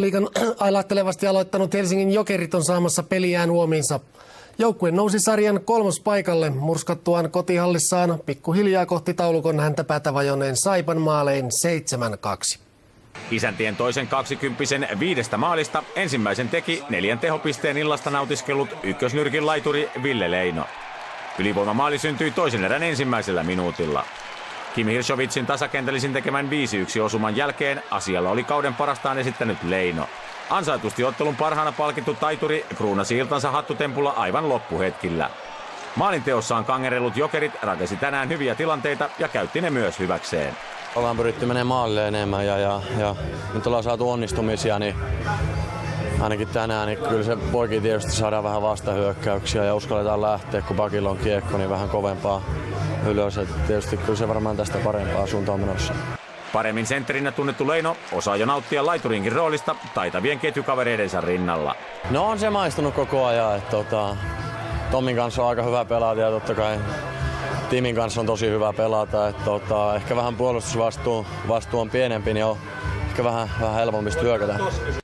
Liigan ailahtelevasti aloittanut Helsingin Jokerit on saamassa peliään uomiinsa. Joukkue nousi sarjan kolmospaikalle murskattuaan kotihallissaan pikkuhiljaa kohti taulukon häntäpäätä vajonneen Saipan maalein 7-2. Isäntien toisen 20 5 maalista ensimmäisen teki 4 tehopisteen illasta nautiskellut ykkösnyrkin laituri Ville Leino. Ylivoimamaali syntyi toisen erän ensimmäisellä minuutilla. Kim Hirschowitsin tasakentällisin tekemän 5-1 osuman jälkeen asialla oli kauden parastaan esittänyt Leino. Ansaitusti ottelun parhaana palkittu taituri kruunasi iltansa hattutempulla aivan loppuhetkillä. Maalinteossaan kangerellut Jokerit rakensi tänään hyviä tilanteita ja käytti ne myös hyväkseen. Ollaan pyritty menemään maalille enemmän ja nyt ollaan saatu onnistumisia, niin ainakin tänään niin kyllä se poikin tietysti saadaan vähän vastahyökkäyksiä ja uskalletaan lähteä, kun pakilla on kiekko, niin vähän kovempaa ylös. Et tietysti kyllä se varmaan tästä parempaa suuntaan menossa. Paremmin sentterinä tunnettu Leino osaa jo nauttia laiturinkin roolista taitavien ketjukavereidensa rinnalla. No on se maistunut koko ajan, että Tomin kanssa on aika hyvä pelata ja totta kai Timin kanssa on tosi hyvä pelata. Että ehkä vähän puolustusvastuu on pienempi, niin on ehkä vähän helpompi hyökätä.